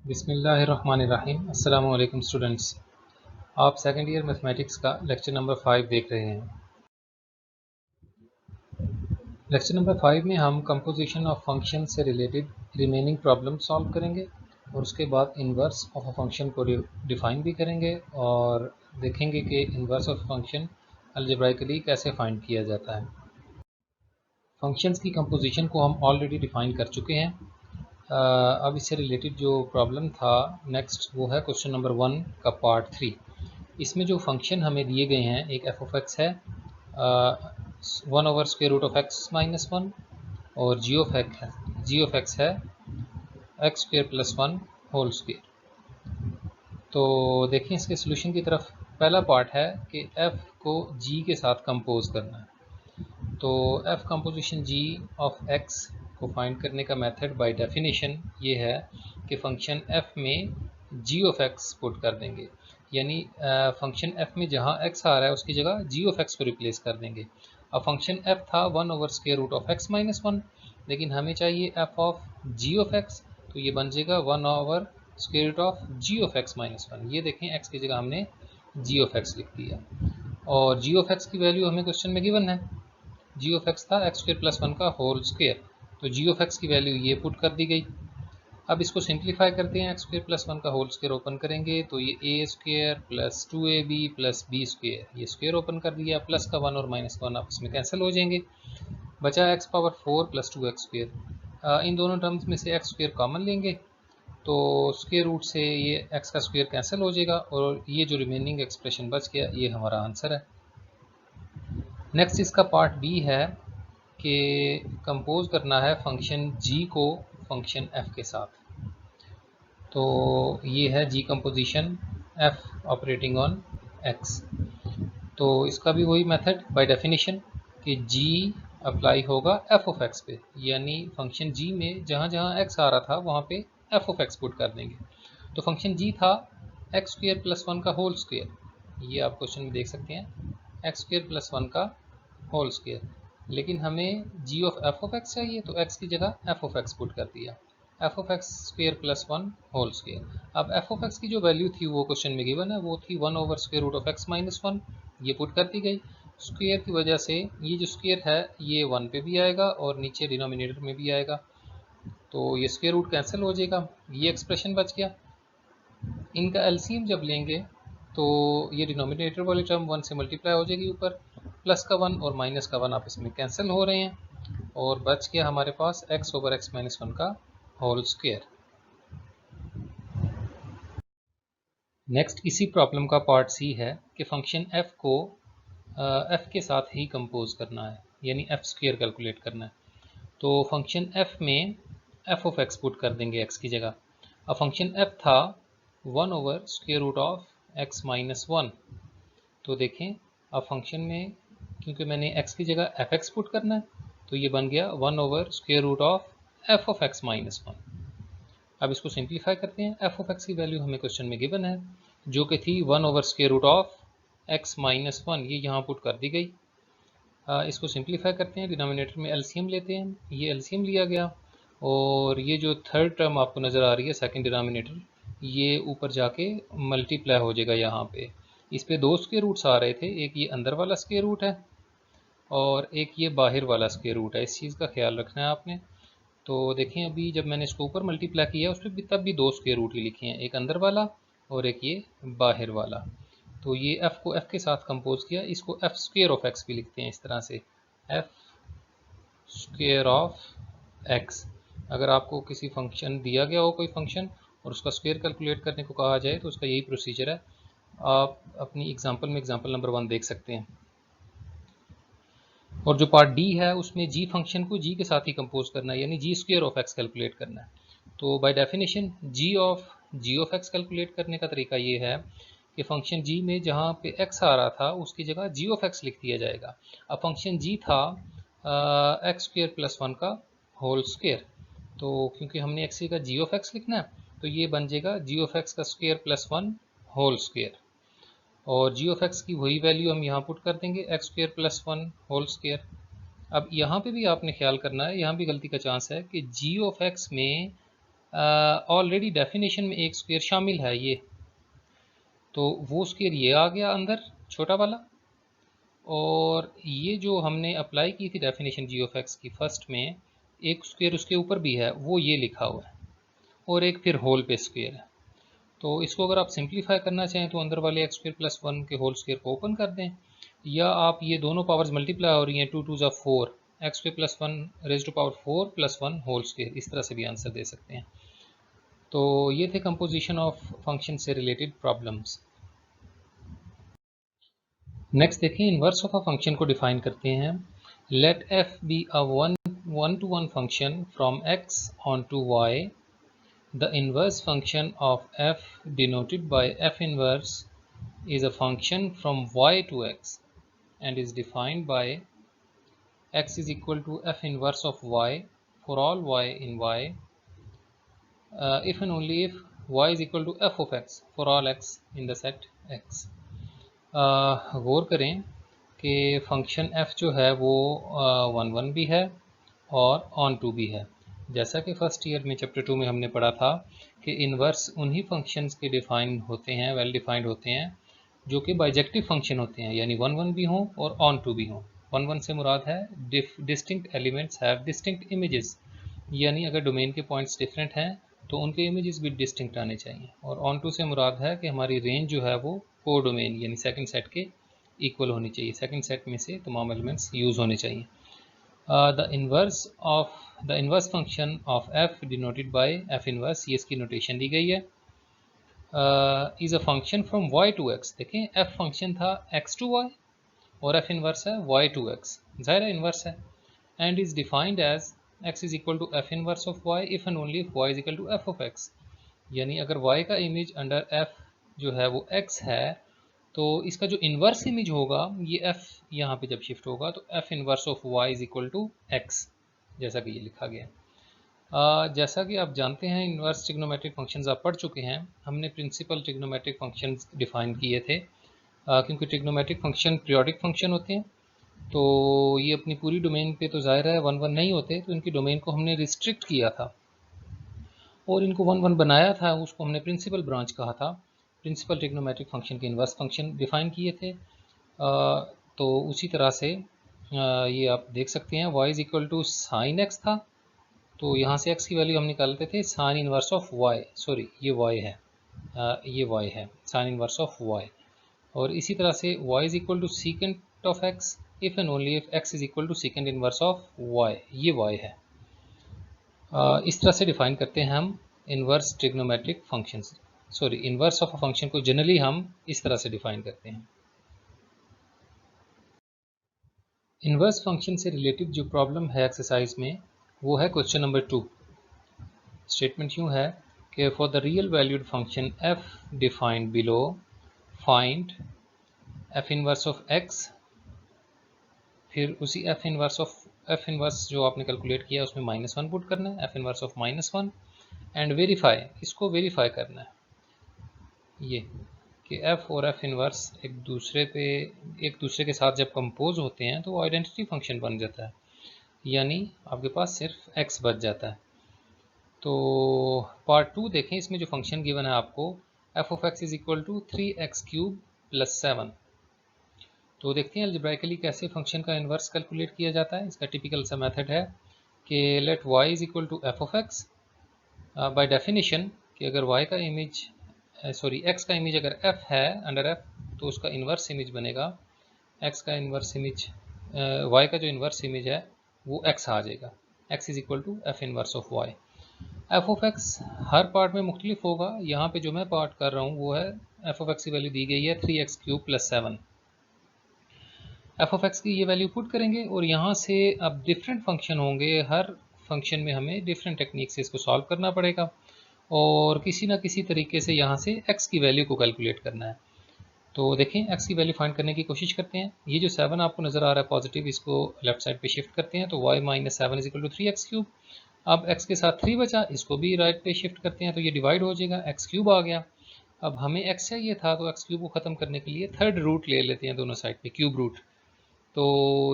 बिस्मिल्लाहिर्रहमानिर्रहीम। अस्सलामु अलैकुम स्टूडेंट्स, आप सेकेंड ईयर मैथमेटिक्स का लेक्चर नंबर 5 देख रहे हैं। लेक्चर नंबर 5 में हम कंपोजिशन ऑफ फंक्शन से रिलेटेड रिमेनिंग प्रॉब्लम सॉल्व करेंगे और उसके बाद इन्वर्स ऑफ अ फंक्शन को डिफ़ाइन भी करेंगे और देखेंगे कि इन्वर्स ऑफ फंक्शन अलजेब्राइकली कैसे फाइंड किया जाता है। फंक्शंस की कंपोजिशन को हम ऑलरेडी डिफ़ाइन कर चुके हैं। अब इससे रिलेटेड जो प्रॉब्लम था नेक्स्ट वो है क्वेश्चन नंबर 1 का पार्ट 3। इसमें जो फंक्शन हमें दिए गए हैं, एक एफ ऑफ एक्स है 1/√x-1 और जी ऑफ एक्स है x² + 1 होल स्क्वेयर। तो देखिए इसके सोल्यूशन की तरफ। पहला पार्ट है कि f को g के साथ कंपोज करना है। तो f composition g of x को फाइंड करने का मेथड बाय डेफिनेशन ये है कि फंक्शन f में g ऑफ x पुट कर देंगे, यानी फंक्शन f में जहाँ x आ रहा है उसकी जगह g ऑफ x को रिप्लेस कर देंगे। अब फंक्शन f था 1/√x-1, लेकिन हमें चाहिए f of g of x, तो ये बन जाएगा 1/√g ऑफ x-1। ये देखें x की जगह हमने g ऑफ x लिख दिया और g ऑफ x की वैल्यू हमें क्वेश्चन में गिवन है। जी ऑफ एक्स था x² + 1 का होल स्क्वेयर, तो जी ऑफ एक्स की वैल्यू ये पुट कर दी गई। अब इसको सिंप्लीफाई करते हैं, x² + 1 का होल स्क्वेयर ओपन करेंगे तो ये a² + 2ab + b², ये स्क्वेयर ओपन कर दिया, प्लस का 1 और माइनस का 1 आपस में कैंसिल हो जाएंगे, बचा x⁴ + 2x²। इन दोनों टर्म्स में से x² कॉमन लेंगे तो स्क्वेयर रूट से ये x का स्क्वेयर कैंसिल हो जाएगा और ये जो रिमेनिंग एक्सप्रेशन बच गया ये हमारा आंसर है। नेक्स्ट इसका पार्ट बी है कि कंपोज करना है फंक्शन g को फंक्शन f के साथ। तो ये है g composition f operating on x। तो इसका भी वही मेथड बाय डेफिनेशन कि g अप्लाई होगा f ऑफ x पे, यानी फंक्शन g में जहाँ जहाँ x आ रहा था वहाँ पे f ऑफ x पुट कर देंगे। तो फंक्शन g था x² + 1 का होल स्क्वेयर, ये आप क्वेश्चन में देख सकते हैं x² + 1 का होल स्क्वेयर, लेकिन हमें g of f of x चाहिए तो x की जगह f ऑफ x पुट कर दिया, f of x² + 1 whole square. अब f ऑफ x की जो वैल्यू थी वो क्वेश्चन में गिवन है, वो थी 1/√x-1, ये पुट कर दी गई। स्क्वेयर की वजह से ये जो स्क्वेयर है ये 1 पे भी आएगा और नीचे डिनोमिनेटर में भी आएगा, तो ये स्क्वेयर रूट कैंसिल हो जाएगा, ये एक्सप्रेशन बच गया। इनका एलसीएम जब लेंगे तो ये डिनोमिनेटर वाली टर्म 1 से मल्टीप्लाई हो जाएगी, ऊपर प्लस का 1 और माइनस का 1 आपस में कैंसिल हो रहे हैं और बच गया हमारे पास x/x-1 का होल स्क्वायर। नेक्स्ट इसी प्रॉब्लम का पार्ट सी है कि फंक्शन f को f के साथ ही कंपोज करना है, यानी f² कैलकुलेट करना है। तो फंक्शन f में f ऑफ x पुट कर देंगे x की जगह। अब फंक्शन f था 1/√x-1, तो देखें अब फंक्शन में क्योंकि मैंने x की जगह fx पुट करना है तो ये बन गया 1/√f ऑफ x-1। अब इसको सिंप्लीफाई करते हैं, f ऑफ x की वैल्यू हमें क्वेश्चन में गिवन है जो कि थी 1/√x-1, ये यहाँ पुट कर दी गई। इसको सिंप्लीफाई करते हैं, डिनोमिनेटर में एलसीएम लेते हैं, ये एलसीएम लिया गया और ये जो थर्ड टर्म आपको नज़र आ रही है सेकंड डिनोमिनेटर, ये ऊपर जाके मल्टीप्लाई हो जाएगा यहाँ पे। इस पे दो स्क्वायर रूट्स आ रहे थे, एक ये अंदर वाला स्क्वायर रूट है और एक ये बाहर वाला स्क्वायर रूट है, इस चीज़ का ख्याल रखना है आपने। तो देखें अभी जब मैंने इसको ऊपर मल्टीप्लाई किया उस पर भी तब भी दो स्क्वायर रूट ही लिखे हैं, एक अंदर वाला और एक ये बाहर वाला। तो ये f को f के साथ कंपोज किया, इसको f² ऑफ x भी लिखते हैं इस तरह से, f² ऑफ x। अगर आपको किसी फंक्शन दिया गया हो कोई फंक्शन और उसका स्क्वायर कैलकुलेट करने को कहा जाए तो उसका यही प्रोसीजर है, आप अपनी एग्जांपल में एग्जांपल नंबर 1 देख सकते हैं। और जो पार्ट डी है उसमें g फंक्शन को g के साथ ही कंपोज करना है, यानी g² ऑफ x कैलकुलेट करना है। तो by definition g of x calculate करने का तरीका ये है कि फंक्शन g में जहाँ पे x आ रहा था उसकी जगह g ऑफ x लिख दिया जाएगा। अब फंक्शन g था x² + 1 का होल स्क्वेयर, तो क्योंकि हमने x की जगह g ऑफ x लिखना है तो ये बन जाएगा g ऑफ x का स्क्वेयर + 1 होल स्क्वेयर और g ऑफ x की वही वैल्यू हम यहाँ पुट कर देंगे x² + 1 होल स्क्वेयर। अब यहाँ पे भी आपने ख्याल करना है, यहाँ भी गलती का चांस है कि g ऑफ x में ऑलरेडी डेफिनेशन में एक स्क्वायर शामिल है ये, तो वो स्क्वायर ये आ गया अंदर छोटा वाला, और ये जो हमने अप्लाई की थी डेफिनेशन जी ऑफ एक्स की फर्स्ट में, एक स्क्वायर उसके ऊपर भी है, वो ये लिखा हुआ है, और एक फिर होल पे स्क्वायर है। तो इसको अगर आप सिंप्लीफाई करना चाहें तो अंदर वाले एक्स स्क्वायर प्लस 1 के होल स्क्वायर को ओपन कर दें, या आप ये दोनों पावर्स मल्टीप्लाई हो रही हैं, 2 2 4, x square plus 1 raise to power 4 plus 1 whole square, इस तरह से भी आंसर दे सकते हैं। तो ये थे कंपोजिशन ऑफ फंक्शन से रिलेटेड प्रॉब्लम्स। नेक्स्ट देखें, इनवर्स ऑफ अ फंक्शन को डिफाइन करते हैं। Let f be a one to one function from x onto y. The inverse function of f denoted by f inverse is a function from y to x and is defined by x is equal to f inverse of y for all y in y, if and only if y is equal to f of x for all x in the set x। गौर करें कि function f जो है वो 1 1 भी है और on to भी है। जैसा कि फर्स्ट ईयर में चैप्टर 2 में हमने पढ़ा था कि इनवर्स उन्हीं फंक्शंस के डिफाइन होते हैं, वेल डिफाइंड होते हैं, जो कि बाइजेक्टिव फंक्शन होते हैं, यानी 1 1 भी हों और ऑन टू भी हों। 1 1 से मुराद है distinct elements have distinct images, यानी अगर डोमेन के पॉइंट्स डिफरेंट हैं तो उनके इमेजेस भी डिस्टिंक्ट आने चाहिए। और ऑन टू से मुराद है कि हमारी रेंज जो है वो को डोमेन यानी सेकंड सेट के इक्वल होनी चाहिए, सेकंड सेट में से तमाम एलिमेंट्स यूज़ होने चाहिए। The inverse function of f denoted by f inverse, ये इसकी नोटेशन दी गई है। Is a function from y to x। देखें f फंक्शन था x टू y और f इनवर्स है y टू x, ज़ाहिर है इनवर्स है, and is defined as x is equal to f inverse of y if and only if y is equal to f of x। यानी अगर y का image under f जो है वो x है, तो इसका जो इन्वर्स इमेज होगा ये f यहाँ पे जब शिफ्ट होगा तो f inverse of y is equal to x, जैसा कि ये लिखा गया। जैसा कि आप जानते हैं इन्वर्स ट्रिग्नोमेट्रिक फंक्शंस आप पढ़ चुके हैं, हमने प्रिंसिपल ट्रिग्नोमेट्रिक फंक्शंस डिफाइन किए थे, क्योंकि ट्रिग्नोमेट्रिक फंक्शन पीरियोडिक फंक्शन होते हैं, तो ये अपनी पूरी डोमेन पे तो ज़ाहिर है 1 1 नहीं होते, तो इनकी डोमेन को हमने रिस्ट्रिक्ट किया था और इनको 1 1 बनाया था, उसको हमने प्रिंसिपल ब्रांच कहा था। प्रिंसिपल ट्रिग्नोमेट्रिक फंक्शन के इन्वर्स फंक्शन डिफाइन किए थे। तो उसी तरह से ये आप देख सकते हैं y is equal to sine x था, तो यहाँ से x की वैल्यू हम निकालते थे sine inverse of y, sorry ये y है, ये y है साइन इनवर्स ऑफ y। और इसी तरह से y is equal to secant of x if and only if x is equal to secant inverse of y, ये y है। इस तरह से डिफाइन करते हैं हम inverse trigonometric functions, sorry inverse of a function को जनरली हम इस तरह से डिफाइन करते हैं। इनवर्स फंक्शन से रिलेटेड जो प्रॉब्लम है एक्सरसाइज में वो है क्वेश्चन नंबर 2। स्टेटमेंट यूँ है कि for the real valued function f defined below find f inverse of x, फिर उसी f इनवर्स जो आपने कैलकुलेट किया उसमें -1 पुट करना है, f inverse of -1, and verify, इसको वेरीफाई करना है ये कि f और f इनवर्स एक दूसरे के साथ जब कंपोज होते हैं तो वो आइडेंटिटी फंक्शन बन जाता है, यानी आपके पास सिर्फ x बच जाता है। तो पार्ट 2 देखें, इसमें जो फंक्शन गिवन है आपको f of x is equal to 3x³ + 7। तो देखते हैं अलजेब्राइकली कैसे फंक्शन का इन्वर्स कैलकुलेट किया जाता है। इसका टिपिकल सा मेथड है कि let y is equal to f of x, by definition कि अगर y का इमेज x का इमेज अगर f है अंडर f, तो उसका इन्वर्स इमेज बनेगा x का इन्वर्स इमेज, y का जो इन्वर्स इमेज है वो x आ जाएगा, x is equal to f inverse of y। f of x हर पार्ट में मुख्तलिफ होगा, यहाँ पे जो मैं पार्ट कर रहा हूँ वो है f ऑफ x की वैल्यू दी गई है 3x³ + 7। f ऑफ x की ये वैल्यू पुट करेंगे और यहाँ से अब डिफरेंट फंक्शन होंगे, हर फंक्शन में हमें डिफरेंट टेक्निक से इसको सॉल्व करना पड़ेगा और किसी ना किसी तरीके से यहाँ से x की वैल्यू को कैलकुलेट करना है। तो देखें x की वैल्यू फाइंड करने की कोशिश करते हैं। ये जो 7 आपको नज़र आ रहा है पॉजिटिव, इसको लेफ्ट साइड पे शिफ्ट करते हैं, तो y - 7 is equal to 3x³। अब x के साथ 3 बचा, इसको भी राइट पे शिफ्ट करते हैं तो ये डिवाइड हो जाएगा, x³ आ गया। अब हमें x चाहिए था तो x³ को ख़त्म करने के लिए थर्ड रूट ले लेते हैं दोनों साइड पे, क्यूब रूट। तो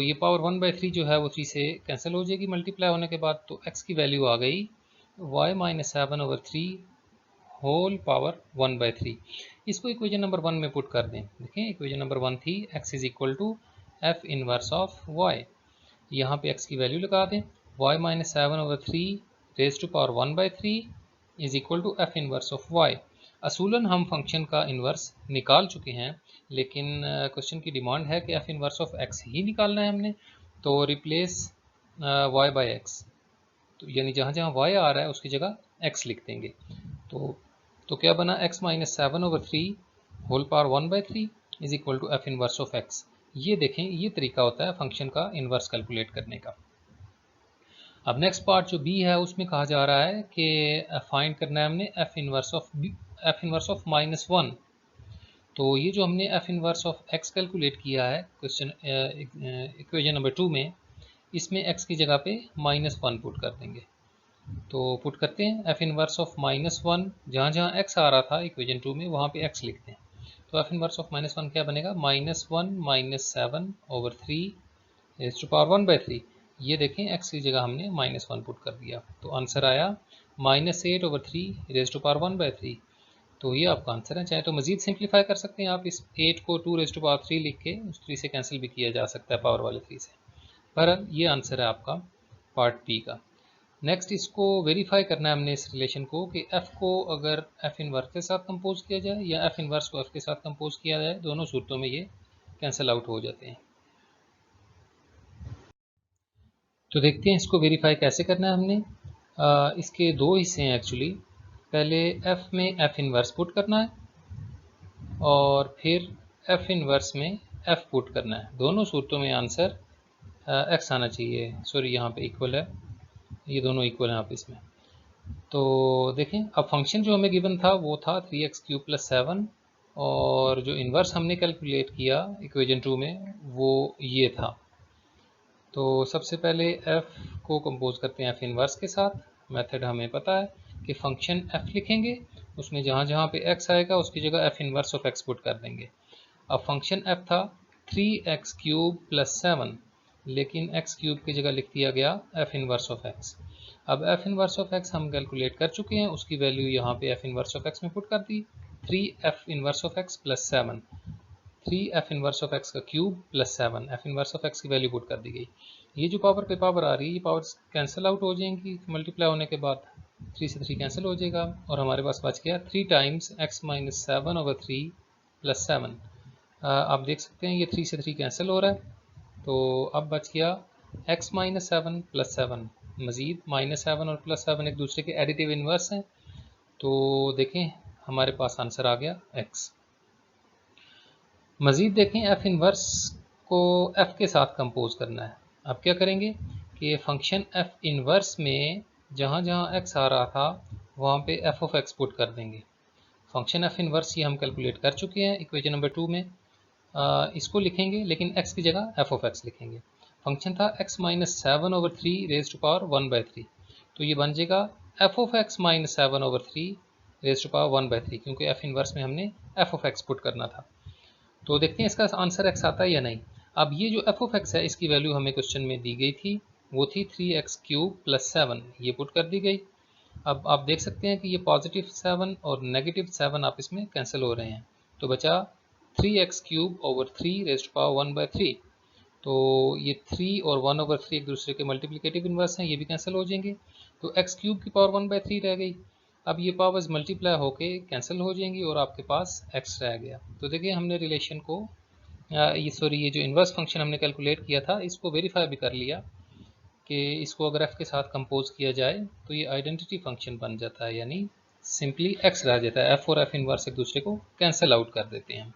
ये पावर 1/3 जो है वो 3 से कैंसिल हो जाएगी मल्टीप्लाई होने के बाद, तो x की वैल्यू आ गई y माइनस 7/3 होल पावर 1/3। इसको इक्वेशन नंबर 1 में पुट कर दें। देखें इक्वेशन नंबर 1 थी x is equal to f inverse of y। यहाँ पे x की वैल्यू लगा दें, y minus 7/3 raise to power 1/3 is equal to f inverse of y। असूलन हम फंक्शन का इन्वर्स निकाल चुके हैं, लेकिन क्वेश्चन की डिमांड है कि एफ इनवर्स ऑफ x ही निकालना है हमने, तो रिप्लेस y बाय एक्स, तो यानी जहाँ जहाँ y आ रहा है उसकी जगह x लिख देंगे। तो क्या बना, x minus 7/3 whole power 1/3 is equal to f inverse of x। ये देखें, ये तरीका होता है फंक्शन का इन्वर्स कैलकुलेट करने का। अब नेक्स्ट पार्ट जो बी है उसमें कहा जा रहा है कि फाइंड करना है हमने एफ इनवर्स ऑफ -1। तो ये जो हमने F inverse of x calculate किया है क्वेश्चन इक्वेशन नंबर 2 में, इसमें x की जगह पे -1 पुट कर देंगे। तो पुट करते हैं एफ इनवर्स ऑफ -1, जहाँ जहाँ x आ रहा था इक्वेशन 2 में वहाँ पे x लिखते हैं। तो एफ इनवर्स ऑफ -1 क्या बनेगा, -1 माइनस 7/3 रेज़ टू पावर 1/3। ये देखें x की जगह हमने -1 पुट कर दिया, तो आंसर आया -8/3 रेज़ टू पावर 1/3। तो ये आपका आंसर है। चाहे तो मजीद सिंप्लीफाई कर सकते हैं आप, इस 8 को 2 रेज़ टू पावर 3 लिख के उस 3 से कैंसिल भी किया जा सकता है पावर वाले 3 से। पर ये आंसर है आपका पार्ट बी का। नेक्स्ट इसको वेरीफाई करना है हमने इस रिलेशन को कि f को अगर f इनवर्स के साथ कंपोज किया जाए या f इनवर्स को f के साथ कंपोज किया जाए, दोनों सूरतों में ये कैंसिल आउट हो जाते हैं। तो देखते हैं इसको वेरीफाई कैसे करना है हमने। इसके दो हिस्से हैं एक्चुअली। पहले f में f इनवर्स पुट करना है और फिर f इनवर्स में f पुट करना है। दोनों सूरतों में आंसर x आना चाहिए। सॉरी, यहाँ पे इक्वल है, ये दोनों इक्वल हैं आप इसमें। तो देखें, अब फंक्शन जो हमें गिवन था वो था 3x³ + 7, और जो इन्वर्स हमने कैलकुलेट किया इक्वेशन 2 में वो ये था। तो सबसे पहले f को कंपोज करते हैं f इन्वर्स के साथ। मेथड हमें पता है कि फंक्शन f लिखेंगे, उसमें जहाँ जहाँ पे x आएगा उसकी जगह f inverse of x put कर देंगे। अब फंक्शन f था 3x³ + 7, लेकिन x³ की जगह लिख दिया गया f इन्वर्स ऑफ x। अब f इन्वर्स ऑफ x हम कैलकुलेट कर चुके हैं, उसकी वैल्यू यहाँ पे f इन्वर्स ऑफ x में पुट कर दी, 3f inverse of x + 7, 3f inverse of x का cube + 7, f inverse of x की वैल्यू पुट कर दी गई। ये जो पावर पे पावर आ रही है, ये पावर कैंसिल आउट हो जाएंगी मल्टीप्लाई होने के बाद, 3 से 3 कैंसिल हो जाएगा और हमारे पास बच गया 3 टाइम्स x माइनस 7/3 + 7। आप देख सकते हैं ये 3 से 3 कैंसिल हो रहा है, तो अब बच गया x माइनस 7 + 7। मज़ीद -7 और +7 एक दूसरे के एडिटिव इन्वर्स हैं, तो देखें हमारे पास आंसर आ गया x। मज़ीद देखें, f इन्वर्स को f के साथ कंपोज करना है। अब क्या करेंगे कि फंक्शन f इन्वर्स में जहाँ जहाँ x आ रहा था वहाँ पे f ऑफ x पुट कर देंगे। फंक्शन f इन्वर्स ये हम कैलकुलेट कर चुके हैं इक्वेशन नंबर 2 में। इसको लिखेंगे लेकिन x की जगह f ऑफ x लिखेंगे। फंक्शन था x minus 7/3 raise to power 1/3, तो ये बन जाएगा f of x minus 7/3 raise to power 1/3, क्योंकि f इन्वर्स में हमने f ऑफ x पुट करना था। तो देखते हैं इसका आंसर x आता है या नहीं। अब ये जो f ऑफ x है इसकी वैल्यू हमें क्वेश्चन में दी गई थी, वो थी 3x³ + 7, ये पुट कर दी गई। अब आप देख सकते हैं कि ये +7 और -7 आप इसमें कैंसिल हो रहे हैं, तो बचा 3x³ / 3 raised to power 1/3। तो ये 3 और 1/3 एक दूसरे के मल्टीप्लिकेटिव इन्वर्स हैं, ये भी कैंसिल हो जाएंगे, तो x³ की पावर 1/3 रह गई। अब ये पावर्स मल्टीप्लाई होके कैंसिल हो जाएंगी और आपके पास x रह गया। तो देखिए हमने रिलेशन को ये जो इन्वर्स फंक्शन हमने कैलकुलेट किया था इसको वेरीफाई भी कर लिया कि इसको अगर f के साथ कंपोज किया जाए तो ये आइडेंटिटी फंक्शन बन जाता है, यानी सिंपली x रह जाता है। f और f इन्वर्स एक दूसरे को कैंसिल आउट कर देते हैं।